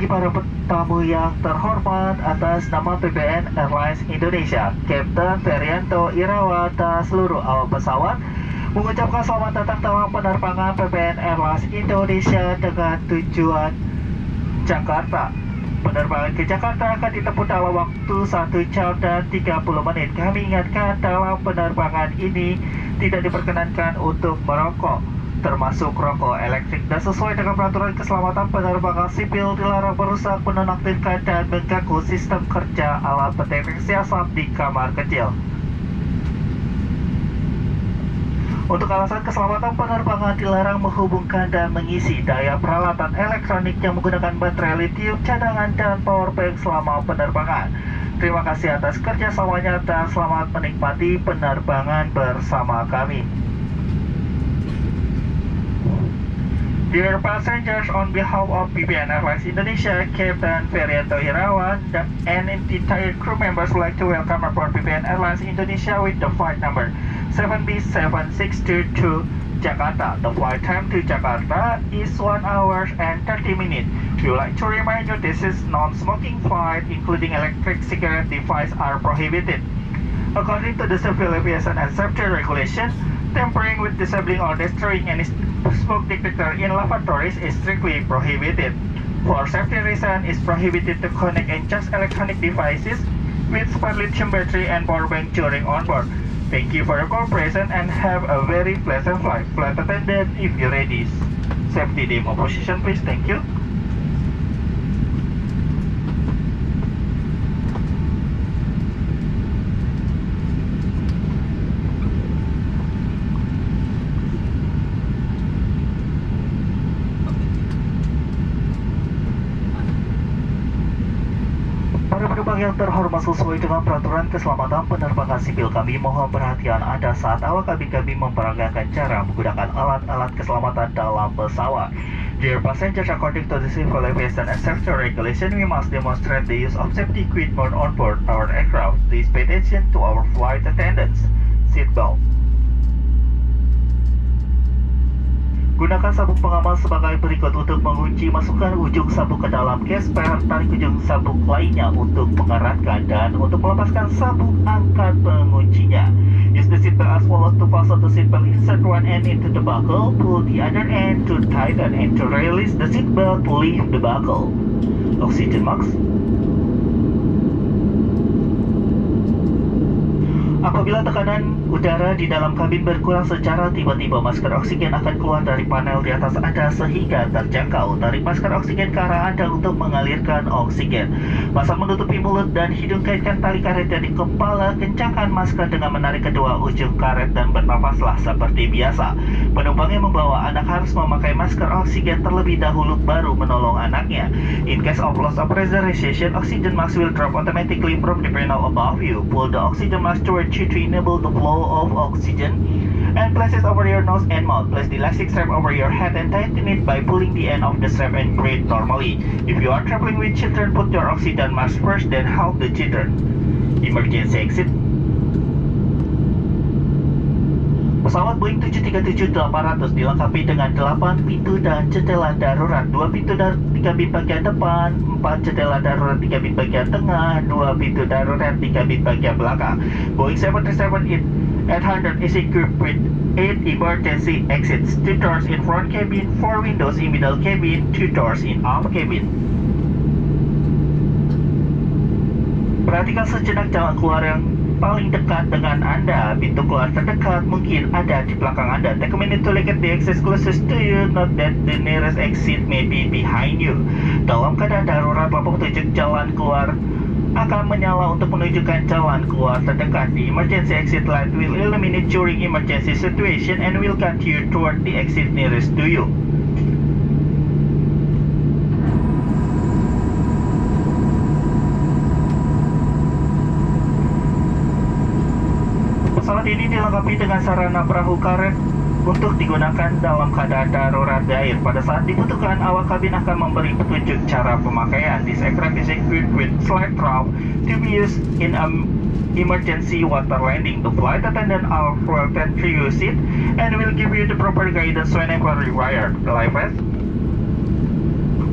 pagi para tamu yang terhormat. Atas nama PPN Airlines Indonesia, Kapten Ferianto Irawan dan seluruh awak pesawat mengucapkan selamat datang dalam penerbangan PPN Airlines Indonesia dengan tujuan Jakarta. Penerbangan ke Jakarta akan ditempuh dalam waktu 1 jam dan 30 menit. Kami ingatkan dalam penerbangan ini tidak diperkenankan untuk merokok, termasuk rokok elektrik, dan sesuai dengan peraturan keselamatan penerbangan sipil dilarang merusak, menonaktifkan, dan mengganggu sistem kerja alat pendeteksi asap di kamar kecil. Untuk alasan keselamatan penerbangan dilarang menghubungkan dan mengisi daya peralatan elektronik yang menggunakan baterai litium cadangan dan powerbank selama penerbangan. Terima kasih atas kerjasamanya dan selamat menikmati penerbangan bersama kami. Dear passengers, on behalf of PPN Airlines Indonesia, Kapten Ferianto Irawan and entire crew members would like to welcome aboard PPN Airlines Indonesia with the flight number 7B7622 Jakarta. The flight time to Jakarta is 1 hour and 30 minutes. We would like to remind you this is non-smoking flight, including electric cigarette device are prohibited. According to the Civil Aviation and Safety Regulation, tampering with, disabling, or destroying any smoke detector in lavatories is strictly prohibited. For safety reasons, it's prohibited to connect and charge electronic devices with spare lithium battery and power bank during onboard. Thank you for your cooperation and have a very pleasant flight. Flight attendant, if you're ready, safety dim opposition, please. Thank you. Para penumpang yang terhormat, sesuai dengan peraturan keselamatan penerbangan sipil, kami mohon perhatian Anda saat awak kami memperagakan cara menggunakan alat-alat keselamatan dalam pesawat. Dear passengers, according to the Civil Aviation and Safety Regulation, we must demonstrate the use of safety equipment on board our aircraft. Please pay attention to our flight attendants. Seatbelt. Gunakan sabuk pengaman sebagai berikut untuk mengunci. Masukkan ujung sabuk ke dalam gesper, tarik ujung sabuk lainnya untuk mengeratkan, dan untuk melepaskan sabuk, angkat penguncinya. Use the seatbelt as follows. To fasten the seatbelt, insert one end into the buckle, pull the other end to tighten, and to release the seatbelt, leave the buckle. Oxygen mask. Apabila tekanan udara di dalam kabin berkurang secara tiba-tiba, masker oksigen akan keluar dari panel di atas Anda sehingga terjangkau. Tarik masker oksigen ke arah Anda untuk mengalirkan oksigen. Pasang menutupi mulut dan hidung, kaitkan tali karet di kepala, kencangkan masker dengan menarik kedua ujung karet dan bernafaslah seperti biasa. Penumpang yang membawa anak harus memakai masker oksigen terlebih dahulu baru menolong anaknya. In case of loss of pressurization, oxygen mask will drop automatically from the panel above you. Pull the oxygen mask towards you to enable the flow of oxygen and place it over your nose and mouth. Place the elastic strap over your head and tighten it by pulling the end of the strap and breathe normally. If you are traveling with children, put your oxygen mask first, then help the children. Emergency exit. Pesawat Boeing 737-800 dilengkapi dengan 8 pintu dan jendela darurat, 2 pintu di kabin bagian depan, 4 jendela darurat di kabin bagian tengah, 2 pintu darurat di kabin bagian belakang. Boeing 737-800 is equipped with 8 emergency exits, 2 doors in front cabin, 4 windows in middle cabin, 2 doors in aft cabin. Perhatikan sejenak jalan keluar yang paling dekat dengan Anda. Pintu keluar terdekat mungkin ada di belakang Anda. Take a minute to look at the exit closest to you. Note that the nearest exit may be behind you. Dalam keadaan darurat, lampu petunjuk jalan keluar akan menyala untuk menunjukkan jalan keluar terdekat. The emergency exit light will illuminate during emergency situation and will guide you toward the exit nearest to you. Pesawat ini dilengkapi dengan sarana perahu karet untuk digunakan dalam keadaan darurat di air. Pada saat dibutuhkan, awak kabin akan memberi petunjuk cara pemakaian. This aircraft is equipped with slide raft to be used in emergency water landing. The flight attendant are welcome to use it and will give you the proper guidance whenever required. Life vest.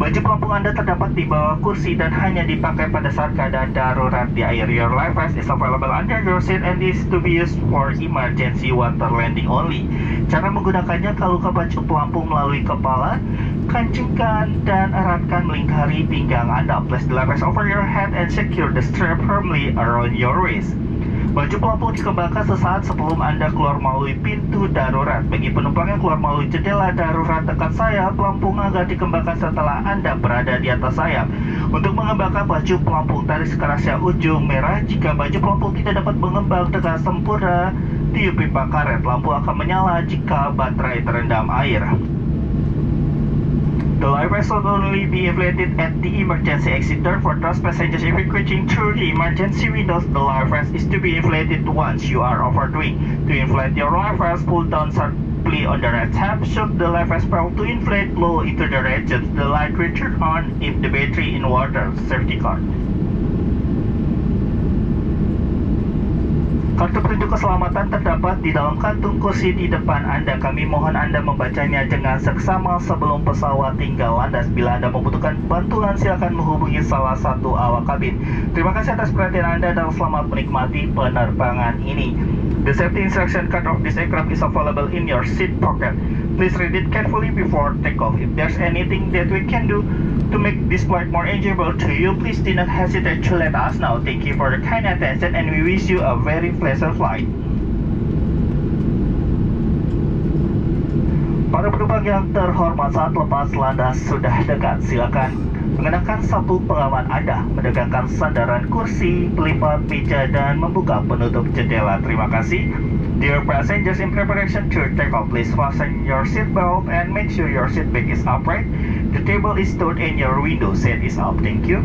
Baju pelampung Anda terdapat di bawah kursi dan hanya dipakai pada saat keadaan darurat di air. Your life vest is available under your seat and is to be used for emergency water landing only. Cara menggunakannya, kalungkan baju pelampung melalui kepala, kencingkan dan eratkan melingkari pinggang Anda. Place the life vest over your head and secure the strap firmly around your waist. Baju pelampung dikembangkan sesaat sebelum Anda keluar melalui pintu darurat. Bagi penumpang yang keluar melalui jendela darurat dekat sayap, pelampung akan dikembangkan setelah Anda berada di atas sayap. Untuk mengembangkan baju pelampung, tarik sekerasnya ujung merah. Jika baju pelampung tidak dapat mengembang dengan sempurna, tiup pipa karet. Lampu akan menyala jika baterai terendam air. The life vest will only be inflated at the emergency exit door. For those passengers evacuating through the emergency windows, the life vest is to be inflated once you are overdoing. To inflate your life vest, pull down sharply on the red tab. Should the life vest fail to inflate, blow into the red tube. The light will turn on if the battery in water. Safety card. Kartu petunjuk keselamatan terdapat di dalam kantung kursi di depan Anda. Kami mohon Anda membacanya dengan seksama sebelum pesawat tinggal landas. Bila Anda membutuhkan bantuan, silakan menghubungi salah satu awak kabin. Terima kasih atas perhatian Anda dan selamat menikmati penerbangan ini. The safety instruction card of this aircraft is available in your seat pocket. Please read it carefully before takeoff. If there's anything that we can do to make this flight more enjoyable to you, please do not hesitate to let us know. Thank you for your kind attention and we wish you a very pleasant flight. Para penumpang yang terhormat, saat lepas landas sudah dekat. Silakan mengenakan sabuk pengaman Anda, menegakkan sandaran kursi, melipat meja dan membuka penutup jendela. Terima kasih. Dear passengers in preparation to take off, please fasten your seat belt and make sure your seat back is upright. The table is stowed and your window seat is up. Thank you.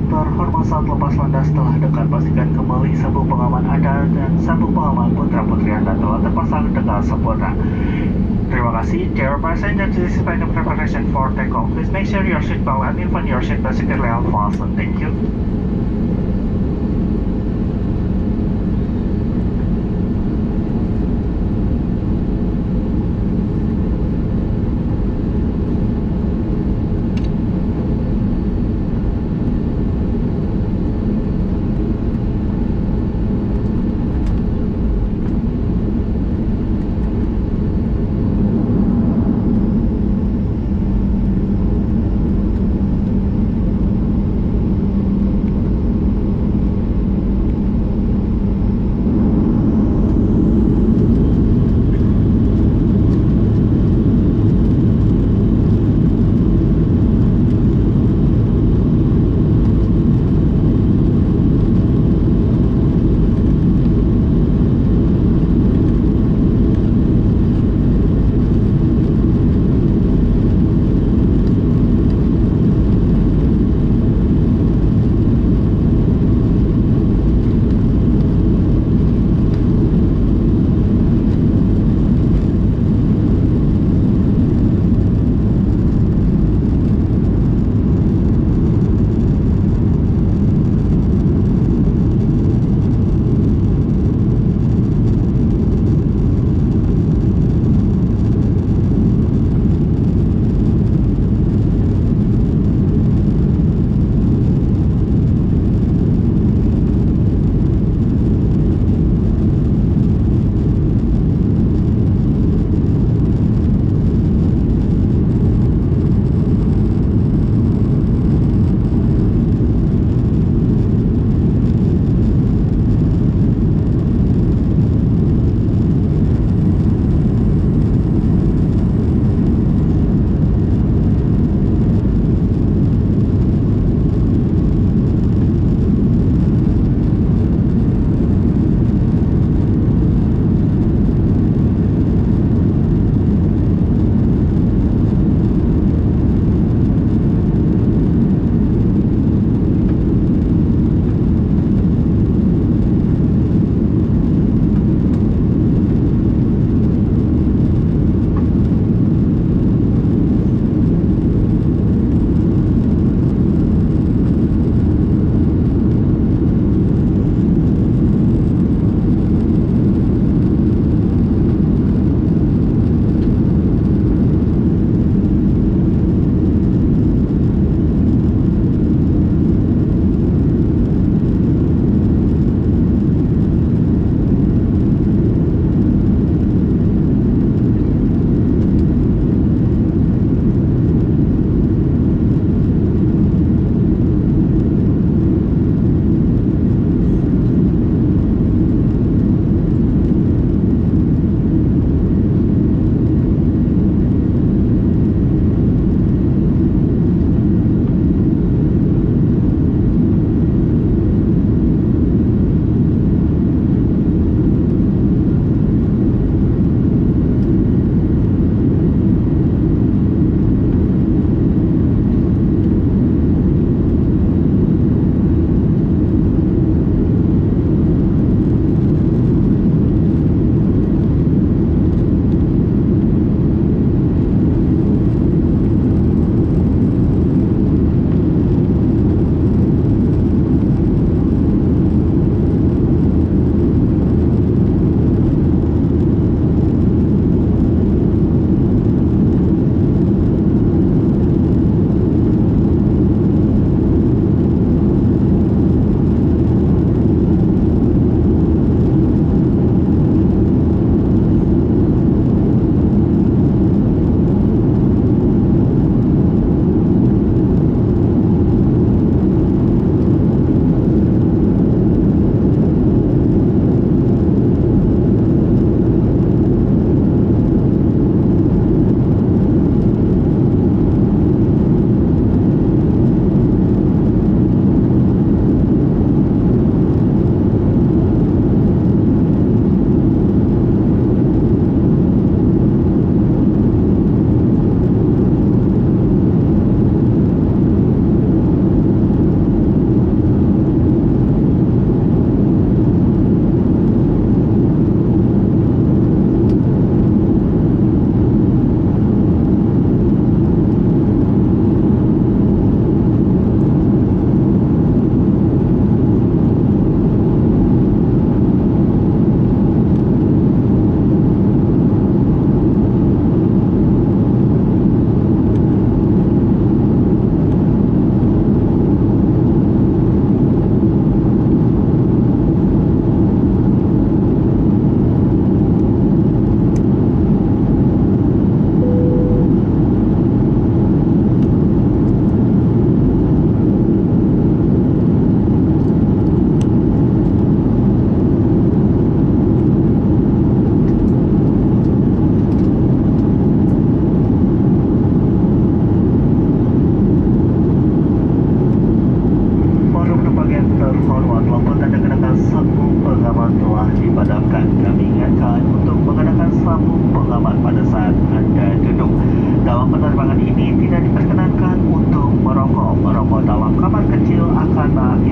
terhormat, saat lepas landas telah dekat, pastikan kembali sabuk pengaman Anda dan sabuk pengaman putra-putri Anda telah terpasang dengan sempurna. Terima kasih. Dear passengers, this is final preparation for takeoff. Please make sure your seat belt and even your seat belt securely unfastened. Thank you.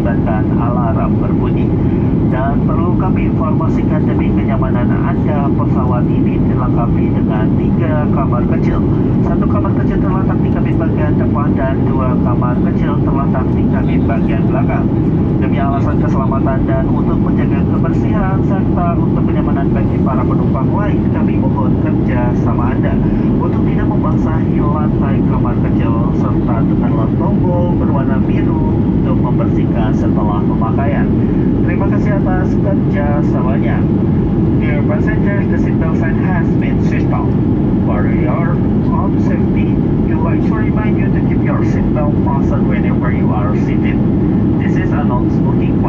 mengakibatkan alarm berbunyi. Dan perlu kami informasikan demi kenyamanan Anda, pesawat ini dilengkapi dengan 3 kamar kecil. 1 kamar kecil terletak di kabin bagian depan dan 2 kamar kecil terletak di kabin bagian belakang. Demi alasan keselamatan dan untuk menjaga kebersihan serta untuk kenyamanan bagi para penumpang lain, kami mohon kerjasama Anda untuk tidak membasahi lantai kamar kecil serta tekanlah tombol berwarna biru untuk membersihkan setelah pemakaian. Terima kasih atas kerjasamanya. Dear passengers, the seatbelt sign has been switched off. For your own safety, we would like to remind you to keep your seatbelt fastened whenever you are seated. This is a non-smoking